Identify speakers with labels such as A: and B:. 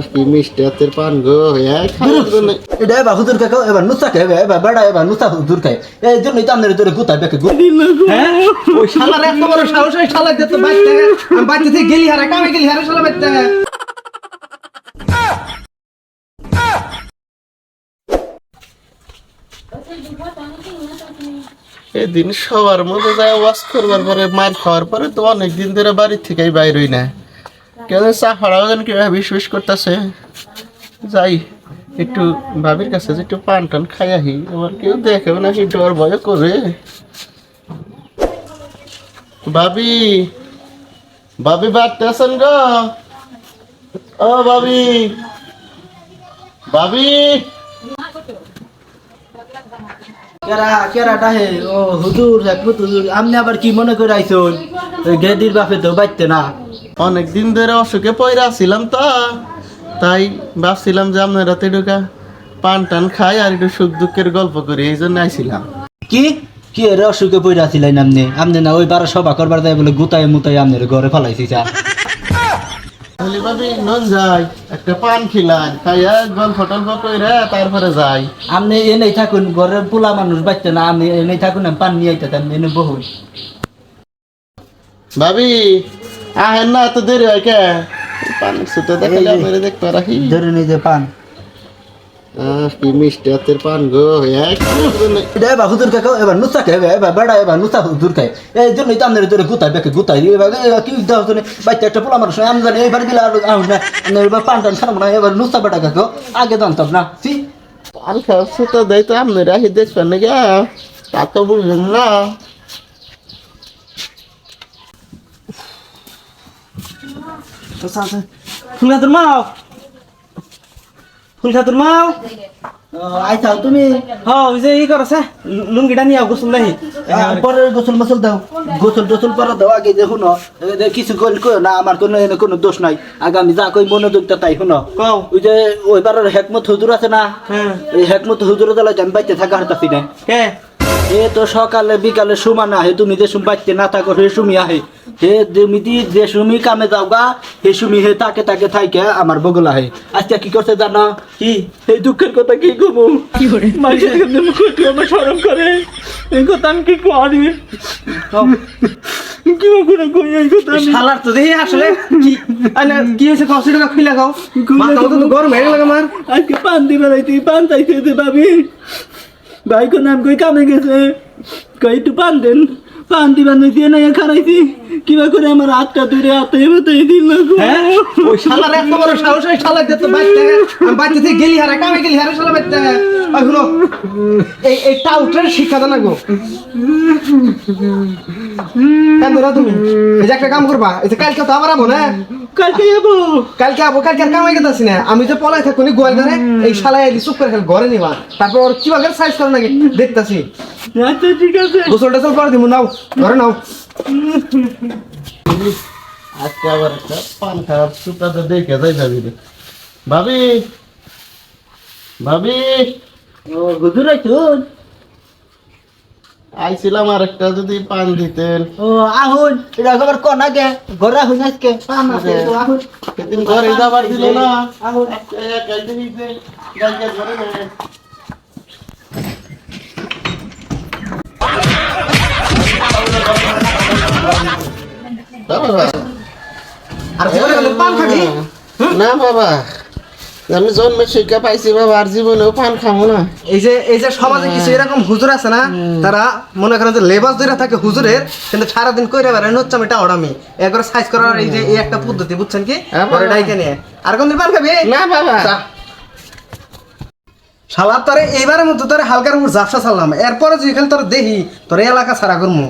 A: কি মিষ্টি হাতের পান গো
B: এটা এবার হুজুর খাও এবার নুসা খাই এবার বেড়া এবার নুসা হুজুর খাই এই জন্যই তো আপনার তোরে গুতাই বেকে
C: হ্যাঁ ওই শালার এত বড় সাহস ওই শালা দিতে বাইতে আমি বাইতে থেকে গেলি হারে কামে গেলি হারে শালা বাইতে
A: এদিন সবার মধ্যে যায় ওয়াশ করবার পরে মার খাওয়ার পরে তো অনেকদিন ধরে বাড়ির থেকেই বাইর হই না কেন চা ফাড়াও যেন কিভাবে বিষ বিষ করতেছে যাই একটু ভাবির কাছে যে একটু পান টান খাই আহি আমার কেউ দেখে না কি ডর ভয় করে ভাবি ভাবি বাড়তে আছেন গো ও ভাবি ভাবি
B: কেরা কেরাটা হে ও হুজুর একটু হুজুর আপনি আবার কি মনে করে আইছুন গেদির বাপে তো বাইতে না
A: অনেকদিন ধরে অসুখে পয়রা ছিলাম তো তাই ভাবছিলাম যে আপনার রাতে ঢোকা পান টান খাই আর একটু সুখ দুঃখের গল্প করি এই জন্য আইছিলাম
B: কি কি এর অসুখে পড়ে আছিলেন আপনি আপনি না ওই বারো সভা করবার যায় বলে গুতাই মুতাই আপনার ঘরে ফলাইছি চা
A: তাহলে ভাবি নন যাই একটা পান খিলান খাইয়া গল্প টল্প কইরা তারপরে যাই
B: আপনি এনেই থাকুন ঘরের পোলা মানুষ বাইতে না আপনি এনেই থাকুন আমি পান নিয়ে আইতে আমি এনে বহু
A: ভাবি আহেন না এত দেরি হয় কে পান সুতো দেখালে আপনারা দেখতে রাখি
B: ধরে নিয়ে যে পান
A: কি মিষ্টি হাতের পান গো
B: এটা এবার হুজুর খাও এবার নুসা খাই এবার বেড়া এবার নুসা হুজুর খাই এই জন্যই তো আপনার তোরে গুতাই বেকে গুতাই এবার কি দাও বাইতে একটা পোলা মানুষ আমি জানি এবার গেলে আর আহ না এবার পান টান খারাপ না এবার নুসা বেটা খাও আগে জানতাম না সি
A: পান খাওয়ার সুতো দেয় তো আপনারা আহি দেখবেন না গা তা তো বুঝলেন না
C: ফুল খাতুর মাও ফুল খাতুর মাও
B: আইসাও তুমি
C: হ্যাঁ ওই যে ই করছে লুঙ্গিটা নিয়ে গোসল নাহি
B: পরে গোসল মোসল দাও গোসল টোসল পরে দাও আগে যে শুনো কিছু কই না আমার কোনো দোষ নাই আগে আমি যা কই মনোযোগটা তাই শুনো
C: কও
B: ওই যে ওইবারের হেকমত হুজুর আছে না
C: হ্যাঁ
B: এই হেকমত হুজুরের দলে আমি বাইতে থাকা হারতাছি না
C: কে
B: এ তো সকালে বিকালে সুমান আহে তুমি যে সুম বাইতে না থাকো হে সুমি আহে হে তুমি যে সুমি কামে যাও গা হে সুমি হে তাকে তাকে থাইকে আমার বগল আহে আজকে কি করছে জানো
C: কি
B: এই দুঃখের কথা কি কমু
C: কি করে মাইসের কেমনে মুখ উঠে আমার শরম করে এই কথা আমি কি করি কি করে কই এই কথা শালার তো দেখি আসলে কি আরে কি হইছে কষ্ট টাকা খুইলা খাও মাথা তো গরম হয়ে গেল আমার আজকে পান দিবে রাইতে পান চাইতে দে ভাবি ভাই কোন নাম কই কামে গেছে কই একটু পান দেন পান দিবা নই দিয়ে না খারাইছি কিবা করে আমার হাতটা দূরে হাতে মতই দিল না ওই শালার এত বড় সাহস ওই শালা দিতে বাইতে আমি বাইতে থেকে গেলি হারে কামে গেলি হারে শালা বাইতে ওই শুনো এই টাউটার শিক্ষা দাও না গো কেন ধরো তুমি এই যে একটা কাম করবা এই যে কালকে তো আবার আবো না কালকে আবো কালকে আর কামাই গেতাছি না আমি যে পলাই থাকুনি গোয়াল ঘরে এই শালা এলি চুপ করে ঘরে নিবা তারপর ওর কিভাবে সাইজ করে নাকি দেখতাছি আচ্ছা ঠিক আছে গোসল টোসল করে দিব নাও ঘরে নাও
A: আজকে আবার একটা পান খাওয়ার সুতাটা দেখে যাই ভাবি রে ভাবি ভাবি
B: ও হুজুর আইছুন
A: আইছিলাম আর একটা যদি পান দিতেন
B: ও আহুন এটা খবর কোন আগে ঘরে আহুন আজকে পান আছে তো আহুন
A: সেদিন ঘরে যাবার দিল না
B: আহুন
A: ঘরে নেই
C: আর জীবনে কোনো পান খাবি
A: না বাবা আমি জন্মে শিক্ষা পাইছি বাবা আর জীবনেও পান খাবো না
C: এই যে সমাজে কিছু এরকম হুজুর আছে না তারা মনে করেন যে লেবাস ধরে থাকে হুজুরের কিন্তু সারাদিন কইরা বেড়ায় হচ্ছে আমি এটা ওড়ামি একবার সাইজ করার এই যে এই একটা পদ্ধতি বুঝছেন কি পরে ডাইকে নিয়ে আর কোন পান খাবি
A: না বাবা
C: শালা তোরে এইবারের মতো তোরে হালকার উপর জাফসা ছাড়লাম এরপরে যেখানে তোর দেখি তোর এলাকা ছাড়া করবো